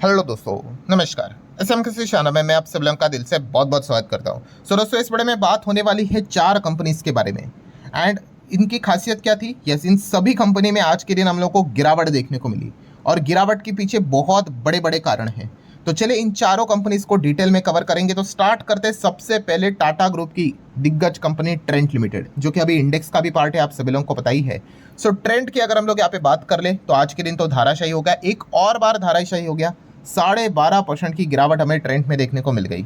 Hello दोस्तों, नमस्कार। SM कृषि चैनल में मैं आप सब लोगों का दिल से बहुत बहुत स्वागत करता हूँ। दोस्तों, इस बड़े में बात होने वाली है 4 कंपनीज के बारे में। एंड इनकी खासियत क्या थी? यस, इन सभी कंपनी में आज के दिन हम लोग को गिरावट देखने को मिली और गिरावट के पीछे बहुत बड़े बड़े कारण हैं। तो चले इन चारों कंपनीज को डिटेल में कवर करेंगे। तो स्टार्ट करते हैं सबसे पहले टाटा ग्रुप की दिग्गज कंपनी ट्रेंट लिमिटेड, जो कि अभी इंडेक्स का भी पार्ट है, आप सभी लोगों को पता ही है। ट्रेंट की अगर हम लोग यहाँ पे बात कर ले तो आज के दिन तो धाराशाही हो गया, एक और बार धाराशाही हो गया। 12.5% की गिरावट हमें ट्रेंड में देखने को मिल गई।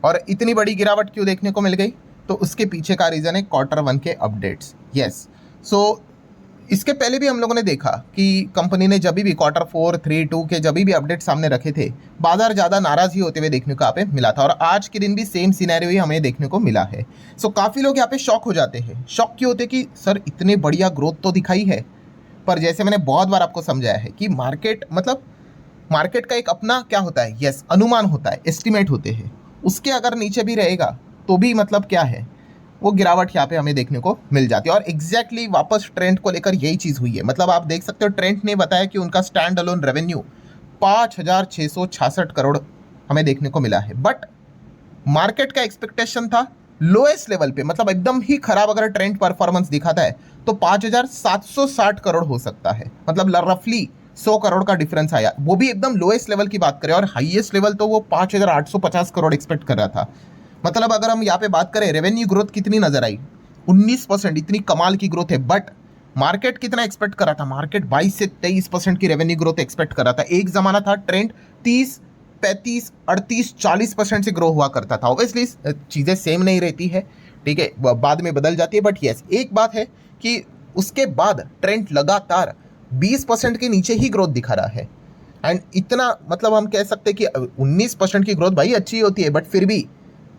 और इतनी बड़ी गिरावट क्यों देखने को मिल गई? तो उसके पीछे का रीजन है Q1 के अपडेट्स। यस, सो इसके पहले भी हम लोगों ने देखा कि कंपनी ने जब भी Q4, 3, 2 के जब भी अपडेट सामने रखे थे, बाजार ज़्यादा नाराज ही होते हुए देखने को यहाँ पे मिला था। और आज के दिन भी सेम सिनेरियो ही हमें देखने को मिला है। काफ़ी लोग यहाँ पे शॉक हो जाते हैं। शॉक क्यों होते कि सर इतने बढ़िया ग्रोथ तो दिखाई है, पर जैसे मैंने बहुत बार आपको समझाया है कि मार्केट का एक अपना क्या होता है, यस, अनुमान होता है, एस्टिमेट होते हैं। उसके अगर नीचे भी रहेगा तो भी मतलब क्या है, वो गिरावट यहाँ पे हमें देखने को मिल जाती है। और एग्जैक्टली वापस ट्रेंड को लेकर यही चीज़ हुई है। मतलब आप देख सकते हो, ट्रेंड ने बताया कि उनका स्टैंड अलोन रेवेन्यू 5,666 करोड़ हमें देखने को मिला है। बट मार्केट का एक्सपेक्टेशन था लोएस्ट लेवल पे, मतलब एकदम ही खराब अगर ट्रेंड परफॉर्मेंस दिखाता है तो 5,760 करोड़ हो सकता है। मतलब रफली 100 करोड़ का डिफरेंस आया, वो भी एकदम लोएस्ट लेवल की बात करें। और हाईएस्ट लेवल तो वो 5,850 करोड़ एक्सपेक्ट कर रहा था। मतलब अगर हम यहाँ पे बात करें, रेवेन्यू ग्रोथ कितनी नजर आई? 19%, इतनी कमाल की ग्रोथ है। बट मार्केट कितना एक्सपेक्ट कर रहा था? मार्केट 22 से 23% की रेवेन्यू ग्रोथ एक्सपेक्ट कर रहा था। एक जमाना था ट्रेंड 30, 35, 38, 40% से ग्रो हुआ करता था। ऑब्वियसली चीज़ें सेम नहीं रहती है, ठीक है, बाद में बदल जाती है। बट यस, एक बात है कि उसके बाद ट्रेंड लगातार 20% के नीचे ही ग्रोथ दिखा रहा है। एंड इतना मतलब हम कह सकते हैं कि 19% की ग्रोथ भाई अच्छी होती है, बट फिर भी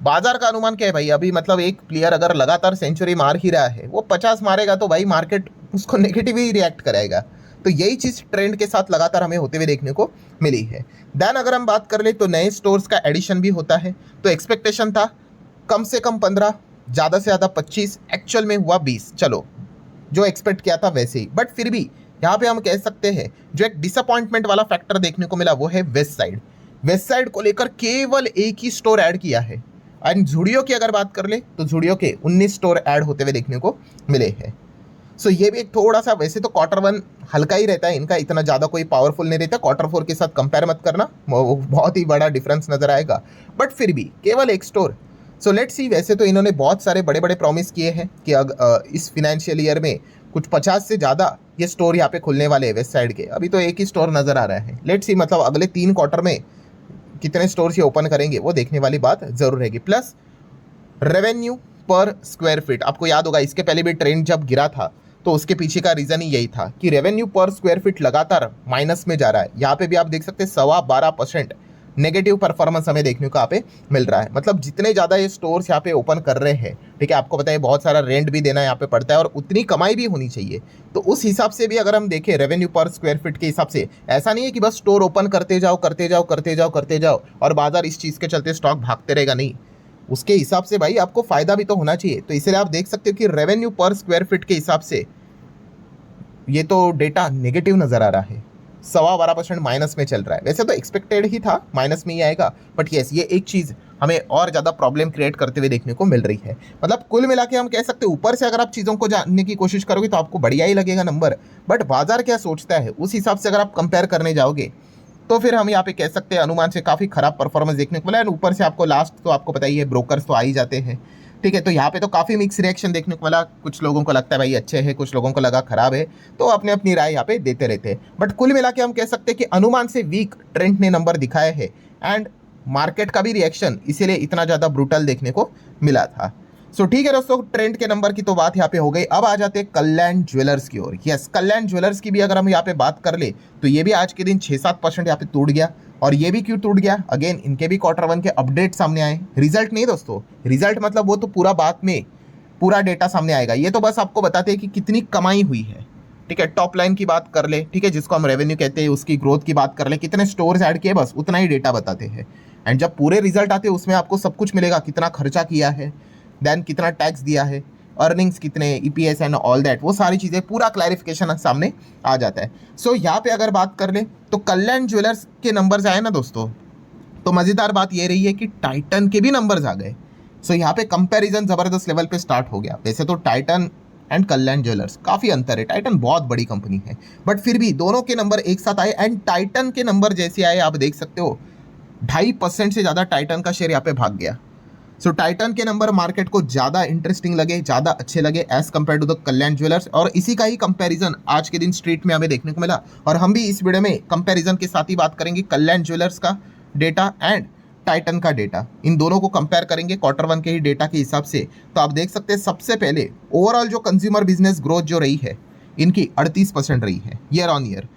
बाजार का अनुमान क्या है भाई? अभी मतलब एक प्लेयर अगर लगातार सेंचुरी मार ही रहा है, वो 50 मारेगा तो भाई मार्केट उसको नेगेटिव ही रिएक्ट कराएगा। तो यही चीज़ ट्रेंड के साथ लगातार हमें होते हुए देखने को मिली है। देन अगर हम बात कर ले तो नए स्टोर्स का एडिशन भी होता है। तो एक्सपेक्टेशन था कम से कम 15, ज़्यादा से ज़्यादा 25, एक्चुअल में हुआ 20। चलो, जो एक्सपेक्ट किया था वैसे ही। बट फिर भी यहाँ पे हम कह सकते हैं जो एक डिसअपॉइंटमेंट वाला फैक्टर देखने को मिला वो है वेस्ट साइड। वेस्ट साइड को लेकर केवल एक ही स्टोर ऐड किया है। एंड जुडियो की अगर बात कर ले तो जुडियो के 19 स्टोर ऐड होते हुए देखने को मिले हैं। ये भी एक थोड़ा सा, वैसे तो Q1 हल्का ही रहता है इनका, इतना ज़्यादा कोई पावरफुल नहीं रहता। Q4 के साथ कंपेयर मत करना, वो बहुत ही बड़ा डिफरेंस नजर आएगा। बट फिर भी केवल एक स्टोर। लेट्स सी, वैसे तो इन्होंने बहुत सारे बड़े बड़े प्रॉमिस किए हैं कि इस फिनेंशियल ईयर में कुछ 50 से ज़्यादा ये स्टोर यहाँ पे खुलने वाले हैं वेस्ट साइड के। अभी तो एक ही स्टोर नज़र आ रहा है। लेट्स सी, मतलब अगले 3 क्वार्टर में कितने स्टोर्स ये ओपन करेंगे वो देखने वाली बात जरूर रहेगी। प्लस रेवेन्यू पर स्क्वायर फीट, आपको याद होगा इसके पहले भी ट्रेंड जब गिरा था तो उसके पीछे का रीजन ही यही था कि रेवेन्यू पर स्क्वायर फीट लगातार माइनस में जा रहा है। यहाँ पे भी आप देख सकते हैं 12.25% नेगेटिव परफॉर्मेंस हमें देखने को यहाँ पे मिल रहा है। मतलब जितने ज़्यादा ये स्टोर्स यहाँ पे ओपन कर रहे हैं, ठीक है, आपको पता है बहुत सारा रेंट भी देना यहाँ पे पड़ता है और उतनी कमाई भी होनी चाहिए। तो उस हिसाब से भी अगर हम देखें रेवेन्यू पर स्क्वायर फीट के हिसाब से, ऐसा नहीं है कि बस स्टोर ओपन करते जाओ करते जाओ करते जाओ करते जाओ और बाजार इस चीज़ के चलते स्टॉक भागते रहेगा, नहीं। उसके हिसाब से भाई आपको फायदा भी तो होना चाहिए। तो इसलिए आप देख सकते हो कि रेवेन्यू पर स्क्वायर फीट के हिसाब से ये तो डेटा नेगेटिव नजर आ रहा है, 12.25% माइनस में चल रहा है। वैसे तो एक्सपेक्टेड ही था माइनस में ही आएगा, बट यस, ये एक चीज़ हमें और ज़्यादा प्रॉब्लम क्रिएट करते हुए देखने को मिल रही है। मतलब कुल मिला के हम कह सकते हैं ऊपर से अगर आप चीज़ों को जानने की कोशिश करोगे तो आपको बढ़िया ही लगेगा नंबर, बट बाजार क्या सोचता है उस हिसाब से अगर आप कंपेयर करने जाओगे तो फिर हम यहाँ पे कह सकते हैं अनुमान से काफ़ी खराब परफॉर्मेंस देखने को मिला है। ऊपर से आपको लास्ट तो आपको पता ही है, ब्रोकर्स तो आ ही जाते हैं, ठीक है। तो यहाँ पे तो काफ़ी मिक्स रिएक्शन देखने को मिला। कुछ लोगों को लगता है भाई अच्छे है, कुछ लोगों को लगा खराब है, तो अपने अपनी राय यहाँ पे देते रहते हैं। बट कुल मिला के हम कह सकते हैं कि अनुमान से वीक ट्रेंड ने नंबर दिखाए हैं एंड मार्केट का भी रिएक्शन इसीलिए इतना ज़्यादा ब्रूटल देखने को मिला था। ठीक है दोस्तों, ट्रेंड के नंबर की तो बात यहाँ पे हो गई। अब आ जाते हैं कल्याण ज्वेलर्स की ओर। यस, कल्याण ज्वेलर्स की भी अगर हम यहाँ पे बात कर ले तो ये भी आज के दिन 6-7% यहाँ पे टूट गया। और ये भी क्यों टूट गया? अगेन इनके भी Q1 के अपडेट सामने आए, रिजल्ट नहीं दोस्तों। रिजल्ट मतलब वो तो पूरा बात में पूरा डेटा सामने आएगा, ये तो बस आपको बताते हैं कि कितनी कमाई हुई है, ठीक है। टॉप लाइन की बात कर ले, ठीक है, जिसको हम रेवेन्यू कहते हैं, उसकी ग्रोथ की बात कर ले, कितने स्टोर्स ऐड किए, बस उतना ही डेटा बताते हैं। एंड जब पूरे रिजल्ट आते हैं उसमें आपको सब कुछ मिलेगा, कितना खर्चा किया है, देन कितना टैक्स दिया है, अर्निंग्स कितने, ईपीएस एंड ऑल दैट, वो सारी चीज़ें पूरा क्लैरिफिकेशन सामने आ जाता है। सो यहाँ पे अगर बात कर ले तो कल्याण ज्वेलर्स के नंबर्स आए ना दोस्तों, तो मज़ेदार बात ये रही है कि टाइटन के भी नंबर्स आ गए। सो यहाँ पे कंपैरिजन ज़बरदस्त लेवल पे स्टार्ट हो गया। वैसे तो टाइटन एंड कल्याण ज्वेलर्स काफ़ी अंतर है, टाइटन बहुत बड़ी कंपनी है, बट फिर भी दोनों के नंबर एक साथ आए एंड टाइटन के नंबर जैसे आए आप देख सकते हो 2.5% से ज़्यादा टाइटन का शेयर यहाँ पे भाग गया। सो टाइटन के नंबर मार्केट को ज़्यादा इंटरेस्टिंग लगे, ज़्यादा अच्छे लगे as compare to the Kalyan jewellers, और इसी का ही कंपैरिजन आज के दिन स्ट्रीट में हमें देखने को मिला। और हम भी इस वीडियो में कंपैरिजन के साथ ही बात करेंगे कल्याण ज्वेलर्स का डेटा एंड टाइटन का डेटा, इन दोनों को कंपेयर करेंगे Q1 के ही डेटा के हिसाब से। तो आप देख सकते हैं सबसे पहले ओवरऑल जो कंज्यूमर बिजनेस ग्रोथ जो रही है इनकी 38% रही है ईयर ऑन ईयर।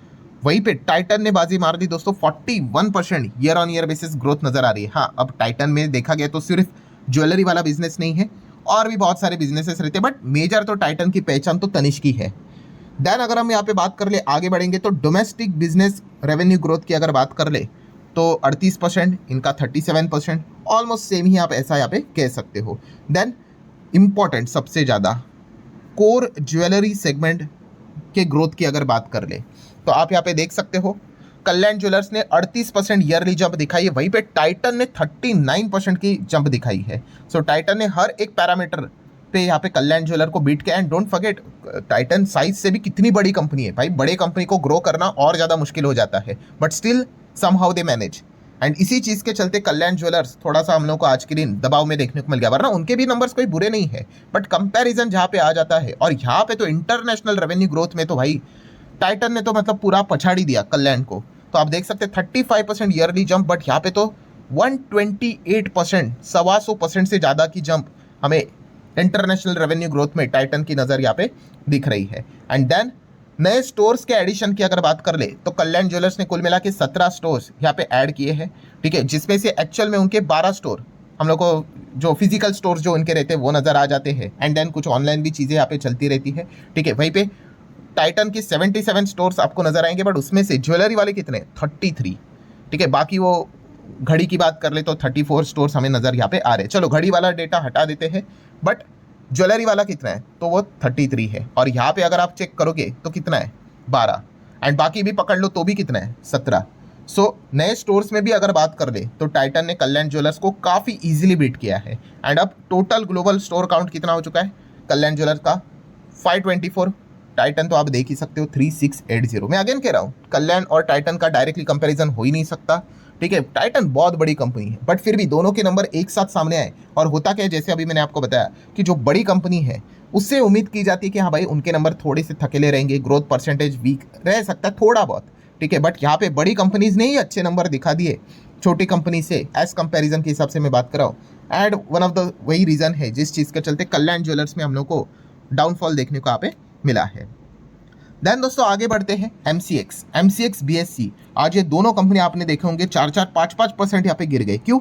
वहीं पे टाइटन ने बाजी मार दी दोस्तों, 41% year on year basis growth नजर आ रही है। हाँ, अब टाइटन में देखा गया तो सिर्फ ज्वेलरी वाला बिजनेस नहीं है, और भी बहुत सारे बिजनेसेस रहते हैं, बट मेजर तो टाइटन की पहचान तो तनिष्क की है। देन अगर हम यहाँ पे बात कर ले, आगे बढ़ेंगे तो डोमेस्टिक बिजनेस रेवेन्यू ग्रोथ की अगर बात कर ले तो 38%, इनका 37%, ऑलमोस्ट सेम ही आप ऐसा यहाँ पे कह सकते हो। देन इम्पॉर्टेंट सबसे ज़्यादा कोर ज्वेलरी सेगमेंट के ग्रोथ की अगर बात कर ले तो आप यहाँ पे देख सकते हो कल्याण ज्वेलर्स ने 38% ईयरली जंप दिखाई है, वहीं पे टाइटन ने 39% की जंप दिखाई है। सो टाइटन ने हर एक पैरामीटर पे यहाँ पे कल्याण ज्वेलर को बीट किया। And don't forget Titan size से भी कितनी बड़ी कंपनी है भाई, बड़े कंपनी को ग्रो करना और ज़्यादा मुश्किल हो जाता है, but still somehow they manage. And इसी चीज़ के चलते कल्याण ज्वेलर्स थोड़ा सा हम लोग को आज के दिन दबाव में देखने को मिल गया, वरना उनके भी नंबर्स कोई बुरे नहीं है, बट कंपैरिजन जहाँ पे आ जाता है, और यहाँ पे तो इंटरनेशनल रेवेन्यू ग्रोथ में तो भाई टाइटन ने तो मतलब पूरा पछाड़ी दिया कल्याण को। तो आप देख सकते हैं 35% ईयरली जंप, बट यहाँ पे तो 128%, 125% से ज़्यादा की जंप हमें इंटरनेशनल रेवेन्यू ग्रोथ में टाइटन की नज़र यहाँ पे दिख रही है। एंड देन नए स्टोर्स के एडिशन की अगर बात कर ले तो कल्याण ज्वेलर्स ने कुल मिला के 17 स्टोर्स यहाँ पे ऐड किए हैं, ठीक है, जिसमें से एक्चुअल में उनके 12 स्टोर हम लोग को जो फिजिकल स्टोर्स जो उनके रहते हैं वो नज़र आ जाते हैं। एंड देन कुछ ऑनलाइन भी चीज़ें यहाँ पे चलती रहती है, ठीक है। वहीं पे टाइटन की 77 स्टोर्स आपको नजर आएंगे, बट उसमें से ज्वेलरी वाले कितने, 33, ठीक है। बाकी वो घड़ी की बात कर ले तो 34 स्टोर्स हमें नजर यहाँ पे आ रहे हैं। चलो घड़ी वाला डेटा हटा देते हैं, बट ज्वेलरी वाला कितना है तो वो 33 है, और यहाँ पे अगर आप चेक करोगे तो कितना है 12, एंड बाकी भी पकड़ लो तो भी कितना है 17। सो नए स्टोर्स में भी अगर बात कर ले तो टाइटन ने कल्याण ज्वेलर्स को काफ़ी ईजिली बीट किया है। एंड अब टोटल ग्लोबल स्टोर काउंट कितना हो चुका है कल्याण ज्वेलर्स का, 524। टाइटन तो आप देख ही सकते हो 3680। मैं अगेन कह रहा हूँ कल्याण और टाइटन का डायरेक्टली कंपैरिजन हो ही नहीं सकता, ठीक है। टाइटन बहुत बड़ी कंपनी है, बट फिर भी दोनों के नंबर एक साथ सामने आए। और होता क्या है, जैसे अभी मैंने आपको बताया कि जो बड़ी कंपनी है उससे उम्मीद की जाती है कि हाँ भाई उनके नंबर थोड़े से थकेले रहेंगे, ग्रोथ परसेंटेज वीक रह सकता है थोड़ा बहुत, ठीक है। बट यहाँ पे बड़ी कंपनीज ने ही अच्छे नंबर दिखा दिए छोटी कंपनी से एज कंपेरिजन के हिसाब से मैं बात कर रहा हूँ। एंड वन ऑफ द वही रीज़न है जिस चीज़ के चलते कल्याण ज्वेलर्स में हम लोग को डाउनफॉल देखने को यहाँ पे मिला है। देन दोस्तों आगे बढ़ते हैं MCX BSE। आज ये दोनों कंपनी आपने देखे होंगे 4-4, 5-5% यहाँ पे गिर गए। क्यों?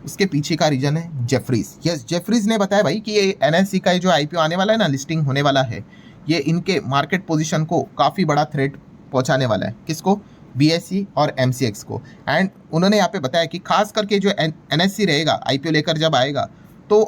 उसके पीछे का रीजन है जेफरीज। यस, जेफरीज ने बताया भाई कि ये NSE का जो IPO आने वाला है ना, लिस्टिंग होने वाला है, ये इनके मार्केट पोजीशन को काफ़ी बड़ा थ्रेट पहुँचाने वाला है। किसको? BSE और MCX को। एंड उन्होंने यहाँ पे बताया कि खास करके जो NSE रहेगा IPO लेकर जब आएगा तो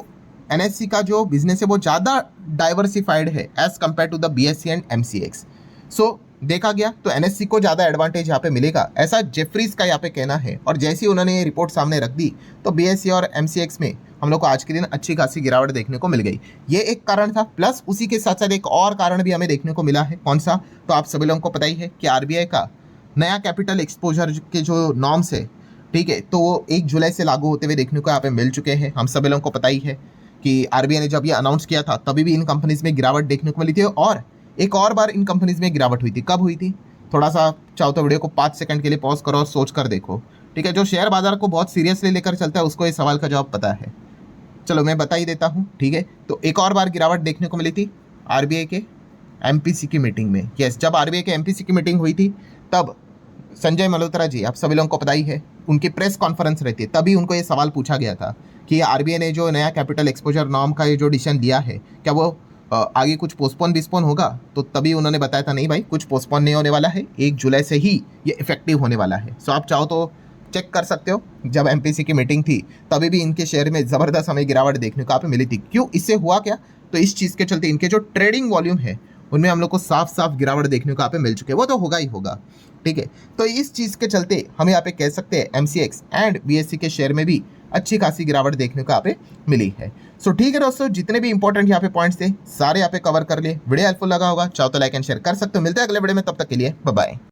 NSE का जो बिजनेस है वो ज़्यादा डाइवर्सिफाइड है as compare to the BSE and MCX। सो देखा गया तो NSE को ज़्यादा एडवांटेज यहाँ पे मिलेगा, ऐसा जेफरीज का यहाँ पे कहना है। और जैसे ही उन्होंने ये रिपोर्ट सामने रख दी तो BSE और MCX में हम लोग को आज के दिन अच्छी खासी गिरावट देखने को मिल गई। ये एक कारण था, प्लस उसी के साथ साथ एक और कारण भी हमें देखने को मिला है। कौन सा? तो आप सभी लोगों को पता ही है कि RBI का नया कैपिटल एक्सपोजर के जो नॉर्म्स है, ठीक है, तो वो 1 जुलाई से लागू होते हुए देखने को यहाँ पे मिल चुके हैं। हम सभी लोगों को पता ही है कि RBI ने जब ये अनाउंस किया था तभी भी इन कंपनीज में गिरावट देखने को मिली थी, और एक और बार इन कंपनीज में गिरावट हुई थी। कब हुई थी? थोड़ा सा चाहो तो वीडियो को 5 सेकंड के लिए पॉज करो और सोच कर देखो, ठीक है। जो शेयर बाजार को बहुत सीरियसली लेकर चलता है उसको इस सवाल का जवाब पता है। चलो मैं बता ही देता हूँ, ठीक है। तो एक और बार गिरावट देखने को मिली थी RBI के MPC की मीटिंग में। यस, जब RBI के MPC की मीटिंग हुई थी तब संजय मल्होत्रा जी, आप सभी लोगों को पता ही है, उनकी प्रेस कॉन्फ्रेंस रहती है, तभी उनको ये सवाल पूछा गया था कि RBI ने जो नया कैपिटल एक्सपोजर नॉर्म का ये जो डिसीजन लिया है क्या वो आगे कुछ पोस्टपोन विस्पोन होगा? तो तभी उन्होंने बताया था नहीं भाई कुछ पोस्टपोन नहीं होने वाला है, 1 जुलाई से ही ये इफेक्टिव होने वाला है। सो आप चाहो तो चेक कर सकते हो, जब एमपीसी की मीटिंग थी तभी भी इनके शेयर में ज़बरदस्त हमें गिरावट देखने को यहाँ पे मिली थी। क्यों, इससे हुआ क्या, तो इस चीज़ के चलते इनके जो ट्रेडिंग वॉल्यूम है उनमें हम लोग को साफ साफ गिरावट देखने को यहाँ पे मिल चुके हैं, वो तो होगा ही होगा। ठीक है, तो इस चीज़ के चलते हम यहाँ पे कह सकते हैं एमसीएक्स एंड बीएससी के शेयर में भी अच्छी खासी गिरावट देखने को यहाँ पे मिली है। सो ठीक है दोस्तों, जितने भी इंपॉर्टेंट यहाँ पे पॉइंट्स थे सारे यहाँ पे कवर कर लिए। वीडियो हेल्पफुल लगा होगा, चाहो तो लाइक एंड शेयर कर सकते हो। मिलते हैं अगले वीडियो में, तब तक के लिए बाय बाय।